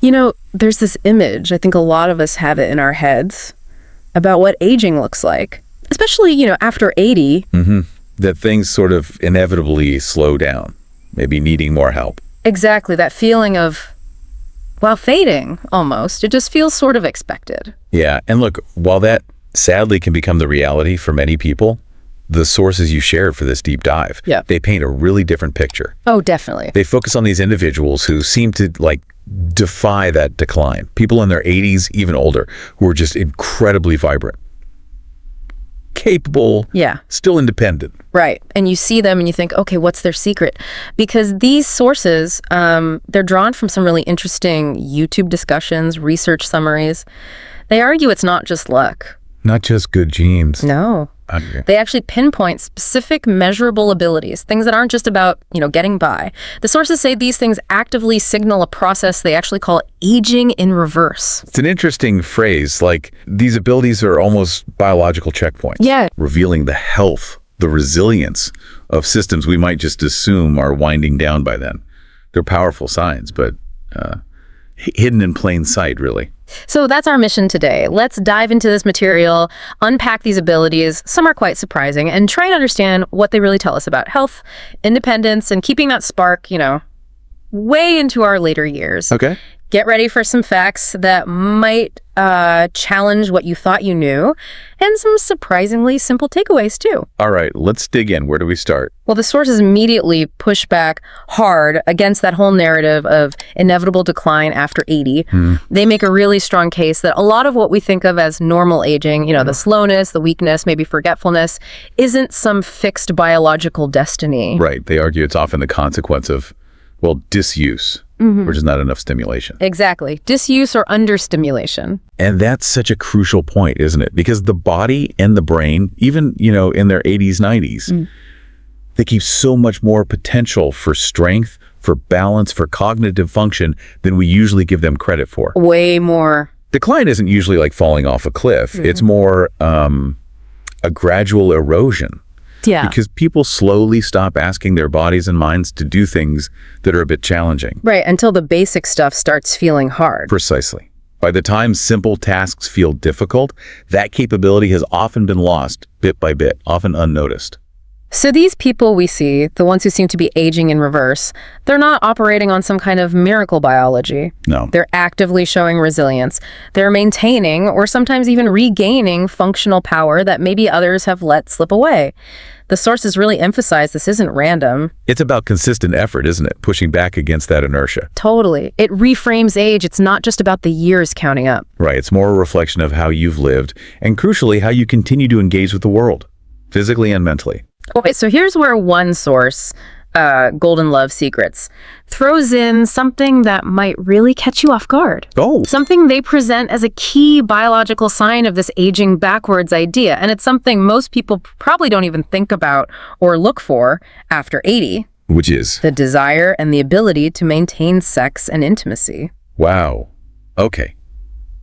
There's this image, I think a lot of us have it in our heads, about what aging looks like, especially, after 80. That things sort of inevitably slow down, maybe needing more help. Exactly, that feeling of, fading, almost. It just feels sort of expected. Yeah, and look, while that sadly can become the reality for many people, the sources you shared for this deep dive, they paint a really different picture. Oh, definitely. They focus on these individuals who seem to, defy that decline. People in their 80s, even older, who are just incredibly vibrant, capable, still independent. Right. And you see them and you think, okay, what's their secret? Because these sources, they're drawn from some really interesting YouTube discussions, research summaries. They argue it's not just luck. Not just good genes. No. They actually pinpoint specific measurable abilities, things that aren't just about, getting by. The sources say these things actively signal a process they actually call aging in reverse. It's an interesting phrase, these abilities are almost biological checkpoints. Yeah. Revealing the health, the resilience of systems we might just assume are winding down by then. They're powerful signs, but hidden in plain sight, really. So that's our mission today. Let's dive into this material, unpack these abilities, some are quite surprising, and try and understand what they really tell us about health, independence, and keeping that spark, way into our later years. Okay. Get ready for some facts that might challenge what you thought you knew, and some surprisingly simple takeaways, too. All right, let's dig in. Where do we start? Well, the sources immediately push back hard against that whole narrative of inevitable decline after 80. They make a really strong case that a lot of what we think of as normal aging, the slowness, the weakness, maybe forgetfulness, isn't some fixed biological destiny. Right. They argue it's often the consequence of, disuse. Or just not enough stimulation. Exactly. Disuse or understimulation. And that's such a crucial point, isn't it? Because the body and the brain, even, in their 80s, 90s, they keep so much more potential for strength, for balance, for cognitive function than we usually give them credit for. Way more. Decline isn't usually like falling off a cliff. It's more a gradual erosion. Yeah. Because people slowly stop asking their bodies and minds to do things that are a bit challenging. Right, until the basic stuff starts feeling hard. Precisely. By the time simple tasks feel difficult, that capability has often been lost bit by bit, often unnoticed. So these people we see, the ones who seem to be aging in reverse, they're not operating on some kind of miracle biology. No. They're actively showing resilience. They're maintaining or sometimes even regaining functional power that maybe others have let slip away. The sources really emphasize this isn't random. It's about consistent effort, isn't it? Pushing back against that inertia. Totally. It reframes age. It's not just about the years counting up. Right. It's more a reflection of how you've lived and, crucially, how you continue to engage with the world, physically and mentally. Okay, so here's where one source, Golden Love Secrets, throws in something that might really catch you off guard. Oh. Something they present as a key biological sign of this aging backwards idea. And it's something most people probably don't even think about or look for after 80. Which is? The desire and the ability to maintain sex and intimacy. Wow. Okay.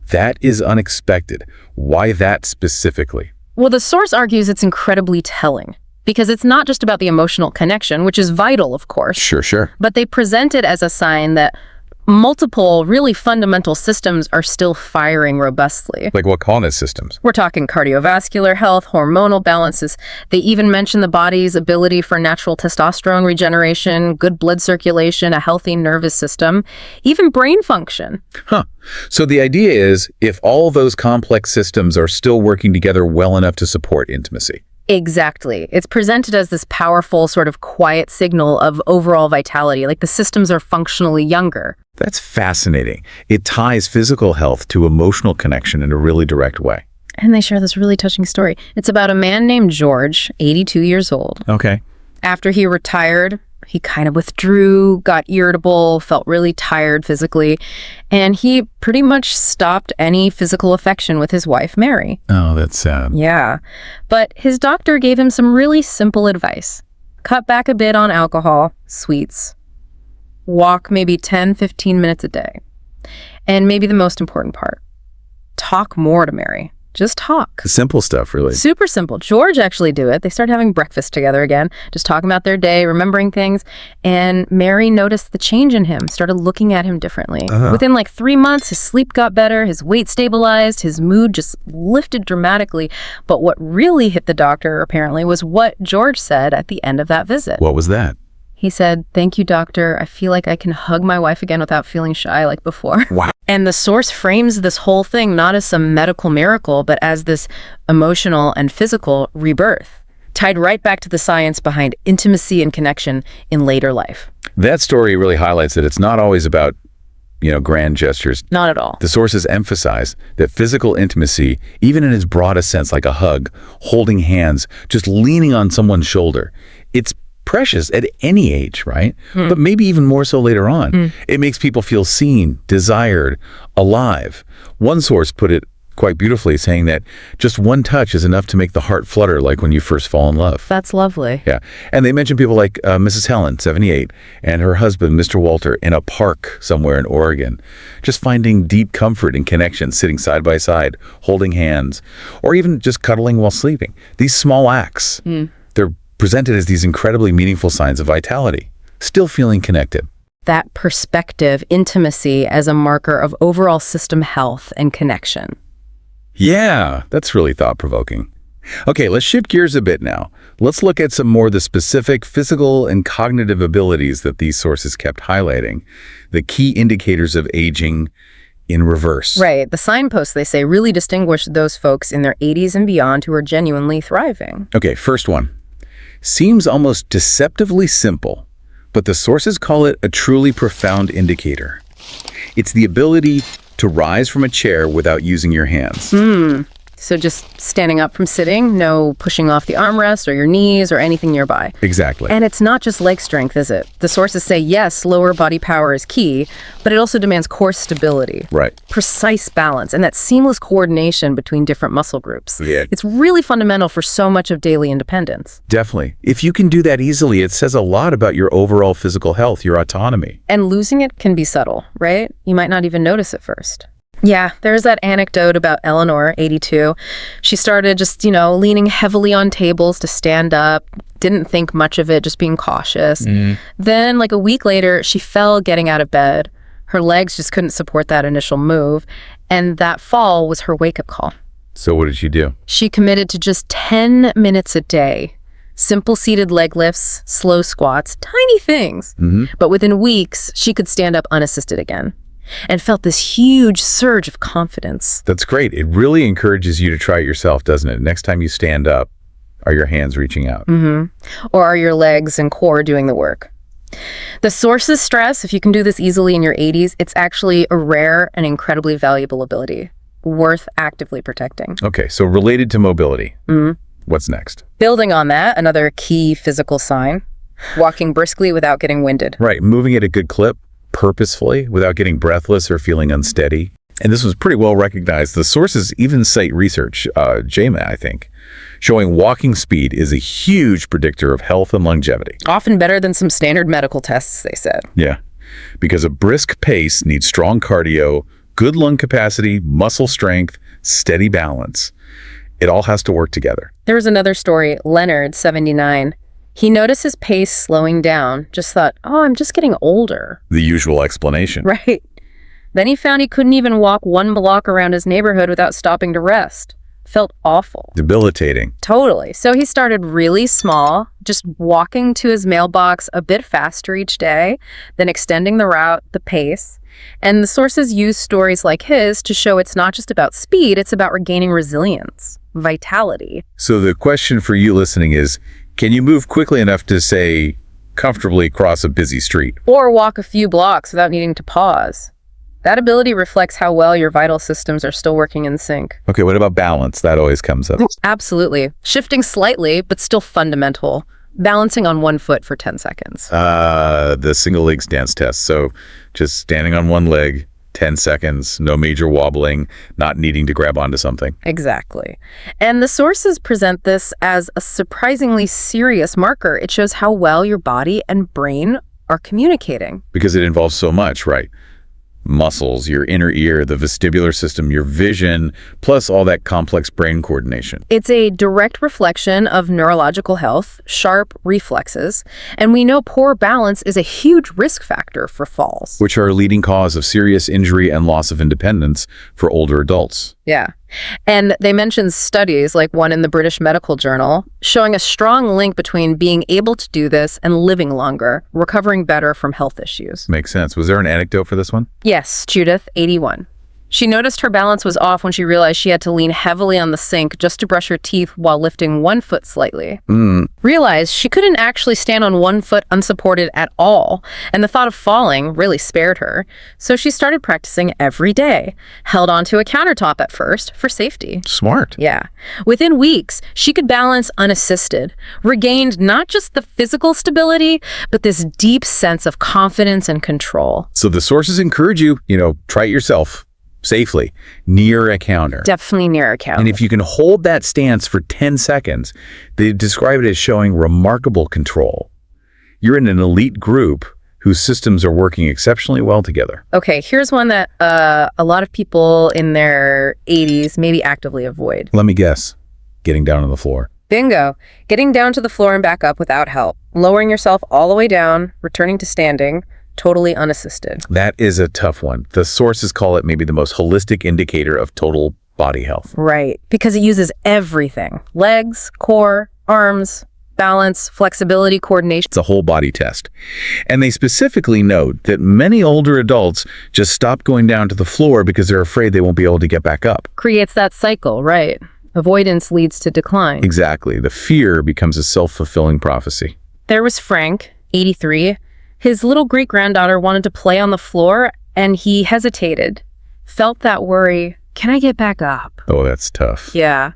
That is unexpected. Why that specifically? Well, the source argues it's incredibly telling. Because it's not just about the emotional connection, which is vital, of course. Sure. But they present it as a sign that multiple, really fundamental systems are still firing robustly. Like what kind of systems? We're talking cardiovascular health, hormonal balances. They even mention the body's ability for natural testosterone regeneration, good blood circulation, a healthy nervous system, even brain function. So the idea is, if all those complex systems are still working together well enough to support intimacy. Exactly. It's presented as this powerful sort of quiet signal of overall vitality, like the systems are functionally younger. That's fascinating. It ties physical health to emotional connection in a really direct way. And they share this really touching story. It's about a man named George, 82 years old. Okay. After he retired, he kind of withdrew, got irritable, felt really tired physically, and he pretty much stopped any physical affection with his wife, Mary. Oh, that's sad. Yeah. But his doctor gave him some really simple advice. Cut back a bit on alcohol, sweets. Walk maybe 10, 15 minutes a day. And maybe the most important part, talk more to Mary. Just talk. The simple stuff, really. Super simple. George actually do it. They started having breakfast together again, just talking about their day, remembering things. And Mary noticed the change in him, started looking at him differently. Within like 3 months, his sleep got better, his weight stabilized, his mood just lifted dramatically. But what really hit the doctor, apparently, was what George said at the end of that visit. What was that? He said, "Thank you, doctor. I feel like I can hug my wife again without feeling shy like before." Wow. And the source frames this whole thing not as some medical miracle, but as this emotional and physical rebirth, tied right back to the science behind intimacy and connection in later life. That story really highlights that it's not always about, grand gestures. Not at all. The sources emphasize that physical intimacy, even in its broadest sense, like a hug, holding hands, just leaning on someone's shoulder, it's precious at any age, right? But maybe even more so later on. It makes people feel seen, desired, alive. One source put it quite beautifully, saying that just one touch is enough to make the heart flutter like when you first fall in love. That's lovely. Yeah. And they mention people like Mrs. Helen, 78, and her husband, Mr. Walter, in a park somewhere in Oregon, just finding deep comfort and connection, sitting side by side, holding hands, or even just cuddling while sleeping. These small acts, they're presented as these incredibly meaningful signs of vitality, still feeling connected. That perspective, intimacy as a marker of overall system health and connection. Yeah, that's really thought-provoking. Okay, let's shift gears a bit now. Let's look at some more of the specific physical and cognitive abilities that these sources kept highlighting, the key indicators of aging in reverse. Right. The signposts, they say, really distinguish those folks in their 80s and beyond who are genuinely thriving. Okay, first one. Seems almost deceptively simple, but the sources call it a truly profound indicator. It's the ability to rise from a chair without using your hands. So just standing up from sitting, no pushing off the armrest or your knees or anything nearby. Exactly. And it's not just leg strength, is it? The sources say, yes, lower body power is key, but it also demands core stability. Right. Precise balance, and that seamless coordination between different muscle groups. Yeah. It's really fundamental for so much of daily independence. Definitely. If you can do that easily, it says a lot about your overall physical health, your autonomy. And losing it can be subtle, right? You might not even notice it first. Yeah, there's that anecdote about Eleanor, 82. She started just, leaning heavily on tables to stand up, didn't think much of it, just being cautious. Then, like a week later, she fell getting out of bed. Her legs just couldn't support that initial move, and that fall was her wake-up call. So what did she do? She committed to just 10 minutes a day. Simple seated leg lifts, slow squats, tiny things. But within weeks, she could stand up unassisted again, and felt this huge surge of confidence. That's great. It really encourages you to try it yourself, doesn't it? Next time you stand up, are your hands reaching out? Or are your legs and core doing the work? The sources stress, if you can do this easily in your 80s, it's actually a rare and incredibly valuable ability, worth actively protecting. Okay, so related to mobility, what's next? Building on that, another key physical sign, walking briskly without getting winded. Right, moving at a good clip, purposefully, without getting breathless or feeling unsteady. And this was pretty well recognized. The sources even cite research, JAMA, I think, showing walking speed is a huge predictor of health and longevity. Often better than some standard medical tests, they said. Yeah, because a brisk pace needs strong cardio, good lung capacity, muscle strength, steady balance. It all has to work together. There was another story, Leonard, 79. He noticed his pace slowing down, just thought, I'm just getting older. The usual explanation. Right. Then he found he couldn't even walk 1 block around his neighborhood without stopping to rest. Felt awful. Debilitating. Totally. So he started really small, just walking to his mailbox a bit faster each day, then extending the route, the pace. And the sources use stories like his to show it's not just about speed, it's about regaining resilience, vitality. So the question for you listening is, can you move quickly enough to, say, comfortably cross a busy street? Or walk a few blocks without needing to pause. That ability reflects how well your vital systems are still working in sync. Okay, what about balance? That always comes up. Absolutely. Shifting slightly, but still fundamental. Balancing on one foot for 10 seconds. The single leg stance test. So just standing on one leg, 10 seconds, no major wobbling, not needing to grab onto something. Exactly. And the sources present this as a surprisingly serious marker. It shows how well your body and brain are communicating. Because it involves so much, right? muscles, your inner ear, the vestibular system, your vision, plus all that complex brain coordination. It's a direct reflection of neurological health, sharp reflexes, and we know poor balance is a huge risk factor for falls. Which are a leading cause of serious injury and loss of independence for older adults. Yeah. And they mentioned studies, like one in the British Medical Journal, showing a strong link between being able to do this and living longer, recovering better from health issues. Makes sense. Was there an anecdote for this one? Yes, Judith, 81. She noticed her balance was off when she realized she had to lean heavily on the sink just to brush her teeth while lifting one foot slightly. Realized she couldn't actually stand on one foot unsupported at all, and the thought of falling really spared her. So she started practicing every day, held onto a countertop at first for safety. Smart. Yeah. Within weeks, she could balance unassisted, regained not just the physical stability, but this deep sense of confidence and control. So the sources encourage you, try it yourself. Safely, near a counter. Definitely near a counter. And if you can hold that stance for 10 seconds, they describe it as showing remarkable control. You're in an elite group whose systems are working exceptionally well together. Okay, here's one that a lot of people in their 80s maybe actively avoid. Let me guess. Getting down on the floor. Bingo. Getting down to the floor and back up without help. Lowering yourself all the way down, returning to standing. Totally unassisted. That is a tough one. The sources call it maybe the most holistic indicator of total body health. Right, because it uses everything. Legs, core, arms, balance, flexibility, coordination. It's a whole body test. And they specifically note that many older adults just stop going down to the floor because they're afraid they won't be able to get back up. Creates that cycle, right? Avoidance leads to decline. Exactly. The fear becomes a self-fulfilling prophecy. There was Frank, 83. His little great-granddaughter wanted to play on the floor, and he hesitated. Felt that worry, can I get back up? Oh, that's tough. Yeah.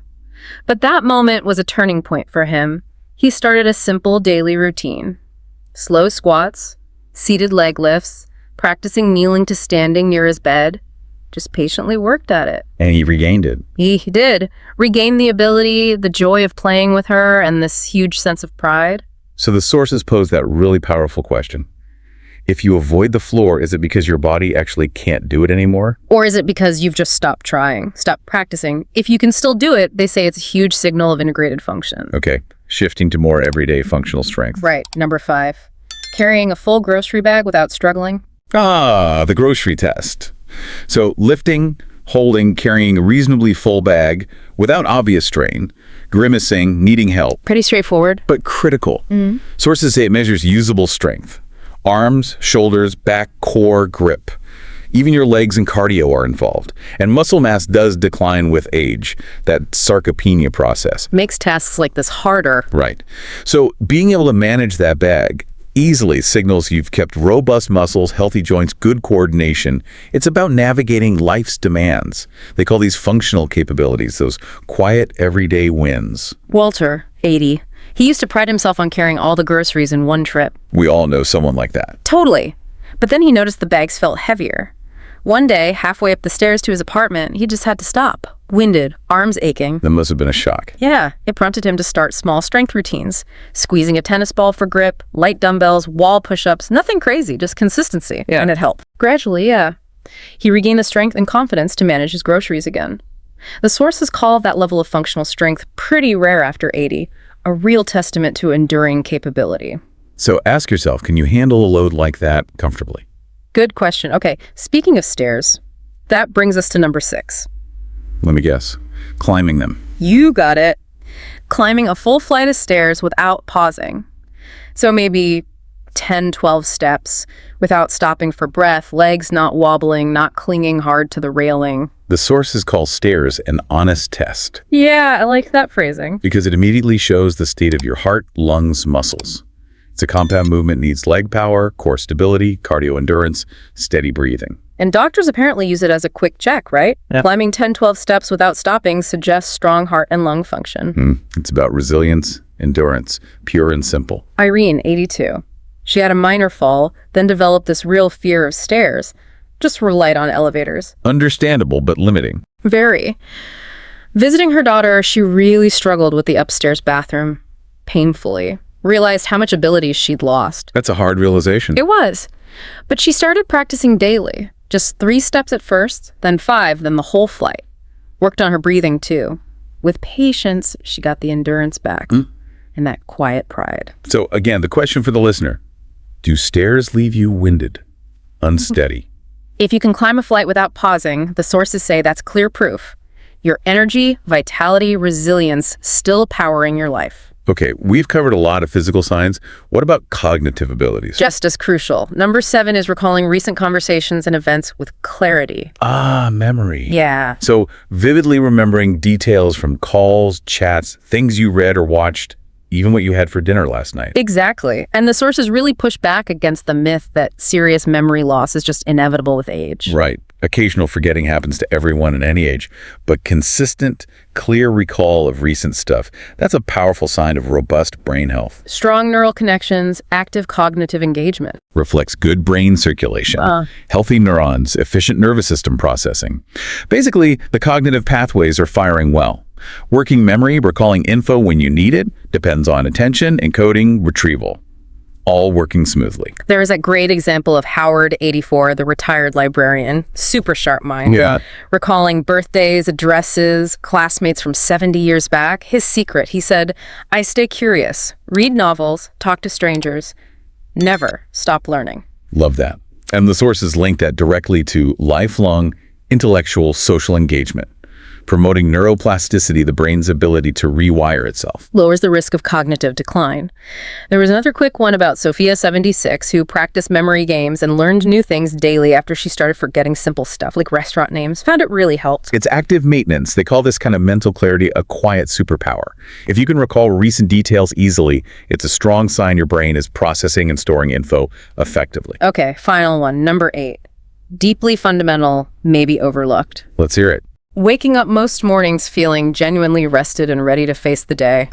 But that moment was a turning point for him. He started a simple daily routine. Slow squats, seated leg lifts, practicing kneeling to standing near his bed. Just patiently worked at it. And he regained it. He did. Regained the ability, the joy of playing with her, and this huge sense of pride. So the sources pose that really powerful question. If you avoid the floor, is it because your body actually can't do it anymore? Or is it because you've just stopped trying, stopped practicing? If you can still do it, they say it's a huge signal of integrated function. Okay, shifting to more everyday functional strength. Right, number 5. Carrying a full grocery bag without struggling. The grocery test. So lifting, holding, carrying a reasonably full bag without obvious strain, grimacing, needing help. Pretty straightforward. But critical. Sources say it measures usable strength. Arms, shoulders, back, core, grip. Even your legs and cardio are involved. And muscle mass does decline with age, that sarcopenia process. Makes tasks like this harder. Right. So being able to manage that bag easily signals you've kept robust muscles, healthy joints, good coordination. It's about navigating life's demands. They call these functional capabilities, those quiet, everyday wins. Walter, 80. He used to pride himself on carrying all the groceries in one trip. We all know someone like that. Totally. But then he noticed the bags felt heavier. One day, halfway up the stairs to his apartment, he just had to stop. Winded, arms aching. That must have been a shock. Yeah, it prompted him to start small strength routines. Squeezing a tennis ball for grip, light dumbbells, wall push-ups, nothing crazy, just consistency. Yeah. And it helped. Gradually, yeah. He regained the strength and confidence to manage his groceries again. The sources call that level of functional strength pretty rare after 80, a real testament to enduring capability. So ask yourself, can you handle a load like that comfortably? Good question. Okay, speaking of stairs, that brings us to number 6. Let me guess. Climbing them. You got it. Climbing a full flight of stairs without pausing. So maybe 10, 12 steps without stopping for breath, legs not wobbling, not clinging hard to the railing. The sources call stairs an honest test Yeah, I like that phrasing. because it immediately shows the state of your heart, lungs, muscles. It's a compound movement, needs leg power, core stability, cardio endurance, steady breathing. And doctors apparently use it as a quick check, right? Yeah. Climbing 10, 12 steps without stopping suggests strong heart and lung function. It's about resilience, endurance, pure and simple. Irene, 82. She had a minor fall, then developed this real fear of stairs. Just relied on elevators. Understandable, but limiting. Very. Visiting her daughter, she really struggled with the upstairs bathroom. Painfully. Realized how much abilities she'd lost. That's a hard realization. It was. But she started practicing daily. Just 3 steps at first, then 5, then the whole flight. Worked on her breathing, too. With patience, she got the endurance back and that quiet pride. So again, the question for the listener, do stairs leave you winded, unsteady? If you can climb a flight without pausing, the sources say that's clear proof. Your energy, vitality, resilience still powering your life. Okay, we've covered a lot of physical signs. What about cognitive abilities? Just as crucial. Number 7 is recalling recent conversations and events with clarity. Memory. Yeah. So vividly remembering details from calls, chats, things you read or watched, even what you had for dinner last night. Exactly. And the sources really push back against the myth that serious memory loss is just inevitable with age. Right. Occasional forgetting happens to everyone at any age, but consistent, clear recall of recent stuff, that's a powerful sign of robust brain health. Strong neural connections, active cognitive engagement. Reflects good brain circulation, healthy neurons, efficient nervous system processing. Basically, the cognitive pathways are firing well. Working memory, recalling info when you need it, depends on attention, encoding, retrieval. All working smoothly. There is a great example of Howard, 84, the retired librarian, super sharp mind. Yeah. Recalling birthdays, addresses, classmates from 70 years back. His secret, he said, I stay curious, read novels, talk to strangers, never stop learning. Love that. And the sources link that directly to lifelong intellectual social engagement, promoting neuroplasticity, the brain's ability to rewire itself. Lowers the risk of cognitive decline. There was another quick one about Sophia, 76, who practiced memory games and learned new things daily after she started forgetting simple stuff like restaurant names. Found it really helped. It's active maintenance. They call this kind of mental clarity a quiet superpower. If you can recall recent details easily, it's a strong sign your brain is processing and storing info effectively. Okay, final one, number 8. Deeply fundamental, maybe overlooked. Let's hear it. Waking up most mornings feeling genuinely rested and ready to face the day.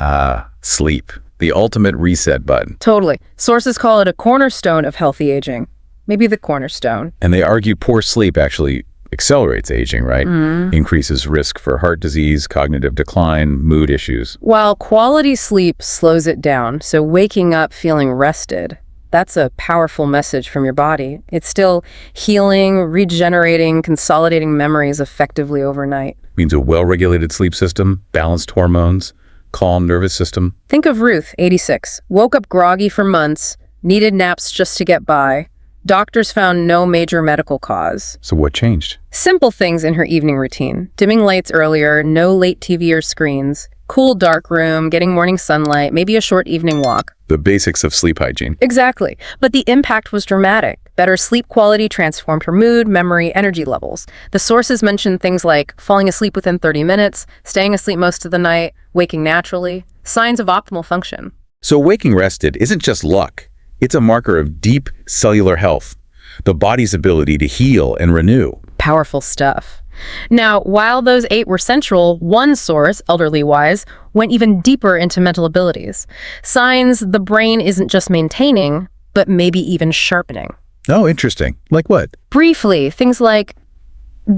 Sleep. The ultimate reset button. Totally. Sources call it a cornerstone of healthy aging. Maybe the cornerstone. And they argue poor sleep actually accelerates aging, right? Increases risk for heart disease, cognitive decline, mood issues. While quality sleep slows it down, so waking up feeling rested, that's a powerful message from your body. It's still healing, regenerating, consolidating memories effectively overnight. Means a well-regulated sleep system, balanced hormones, calm nervous system. Think of Ruth, 86. Woke up groggy for months, needed naps just to get by. Doctors found no major medical cause. So what changed? Simple things in her evening routine. Dimming lights earlier, no late TV or screens, cool dark room, getting morning sunlight, maybe a short evening walk. The basics of sleep hygiene. Exactly. But the impact was dramatic. Better sleep quality transformed her mood, memory, energy levels. The sources mentioned things like falling asleep within 30 minutes, staying asleep most of the night, waking naturally, signs of optimal function. So waking rested isn't just luck. It's a marker of deep cellular health, the body's ability to heal and renew. Powerful stuff. Now, while those 8 were central, one source, elderly-wise, went even deeper into mental abilities. Signs the brain isn't just maintaining, but maybe even sharpening. Oh, interesting. Like what? Briefly, things like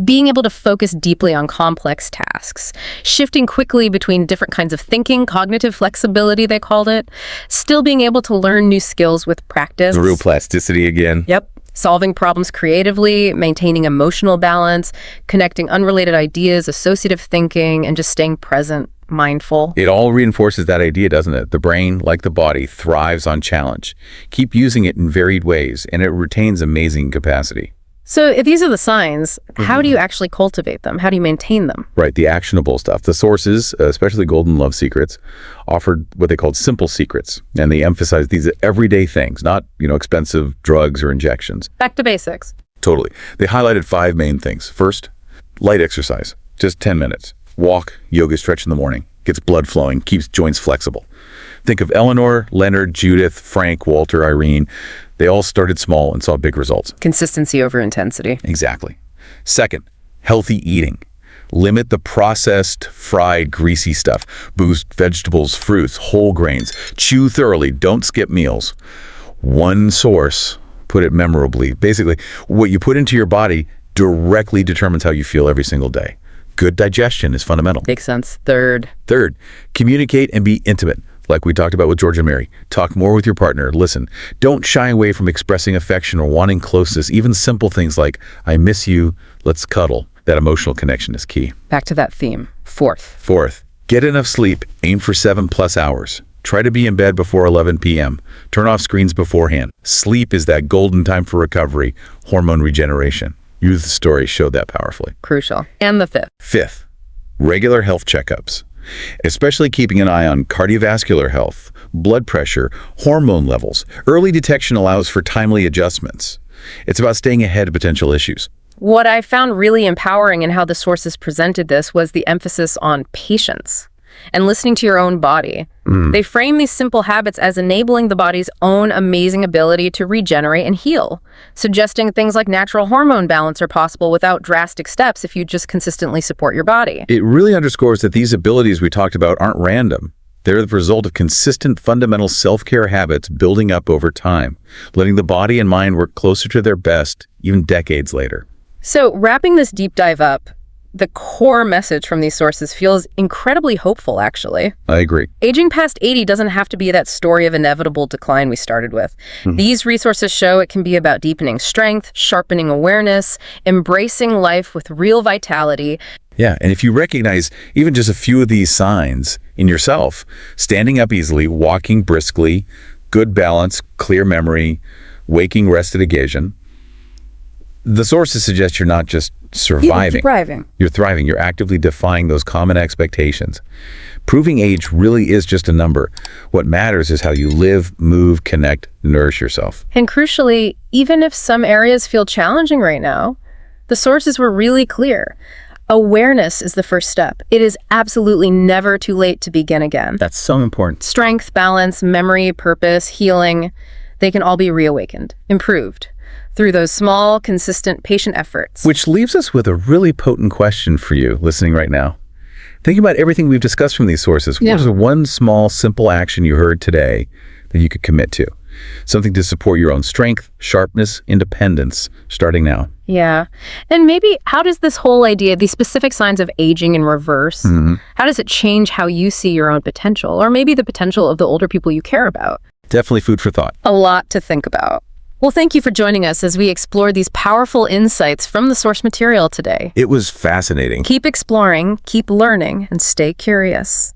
being able to focus deeply on complex tasks, shifting quickly between different kinds of thinking, cognitive flexibility, they called it, still being able to learn new skills with practice. The real plasticity again. Yep. Solving problems creatively, maintaining emotional balance, connecting unrelated ideas, associative thinking, and just staying present, mindful. It all reinforces that idea, doesn't it? The brain, like the body, thrives on challenge. Keep using it in varied ways, and it retains amazing capacity. So if these are the signs, how do you actually cultivate them? How do you maintain them? Right, the actionable stuff. The sources, especially Golden Love Secrets, offered what they called simple secrets. And they emphasize these everyday things, not, expensive drugs or injections. Back to basics. Totally. They highlighted 5 main things. First, light exercise, just 10 minutes. Walk, yoga, stretch in the morning. Gets blood flowing, keeps joints flexible. Think of Eleanor, Leonard, Judith, Frank, Walter, Irene. They all started small and saw big results. Consistency over intensity. Exactly. Second, healthy eating. Limit the processed, fried, greasy stuff. Boost vegetables, fruits, whole grains. Chew thoroughly. Don't skip meals. One source, put it memorably. Basically, what you put into your body directly determines how you feel every single day. Good digestion is fundamental. Makes sense. Third, Third, communicate and be intimate. like we talked about with George and Mary. Talk more with your partner. Listen, don't shy away from expressing affection or wanting closeness. Even simple things like, I miss you, let's cuddle. That emotional connection is key. Back to that theme. Fourth, Get enough sleep. Aim for 7+ hours. Try to be in bed before 11 p.m. Turn off screens beforehand. Sleep is that golden time for recovery, hormone regeneration. Youth stories showed that powerfully. Crucial. And the Fifth, regular health checkups, especially keeping an eye on cardiovascular health, blood pressure, hormone levels. Early detection allows for timely adjustments. It's about staying ahead of potential issues. What I found really empowering in how the sources presented this was the emphasis on patience and listening to your own body. They frame these simple habits as enabling the body's own amazing ability to regenerate and heal, suggesting things like natural hormone balance are possible without drastic steps if you just consistently support your body. It really underscores that these abilities we talked about aren't random. They're the result of consistent fundamental self-care habits building up over time, letting the body and mind work closer to their best, even decades later. So wrapping this deep dive up, the core message from these sources feels incredibly hopeful, actually. I agree. Aging past 80 doesn't have to be that story of inevitable decline we started with. These resources show it can be about deepening strength, sharpening awareness, embracing life with real vitality. Yeah, and if you recognize even just a few of these signs in yourself, standing up easily, walking briskly, good balance, clear memory, waking rested occasion, the sources suggest you're not just surviving. You're thriving. You're actively defying those common expectations. Proving age really is just a number. What matters is how you live, move, connect, nourish yourself. And crucially, even if some areas feel challenging right now, the sources were really clear. Awareness is the first step. It is absolutely never too late to begin again. That's so important. Strength, balance, memory, purpose, healing, they can all be reawakened, improved, through those small, consistent, patient efforts. Which leaves us with a really potent question for you listening right now. Think about everything we've discussed from these sources. What is one small, simple action you heard today that you could commit to? Something to support your own strength, sharpness, independence, starting now. Yeah. And maybe how does this whole idea, these specific signs of aging in reverse, how does it change how you see your own potential, or maybe the potential of the older people you care about? Definitely food for thought. A lot to think about. Well, thank you for joining us as we explore these powerful insights from the source material today. It was fascinating. Keep exploring, keep learning, and stay curious.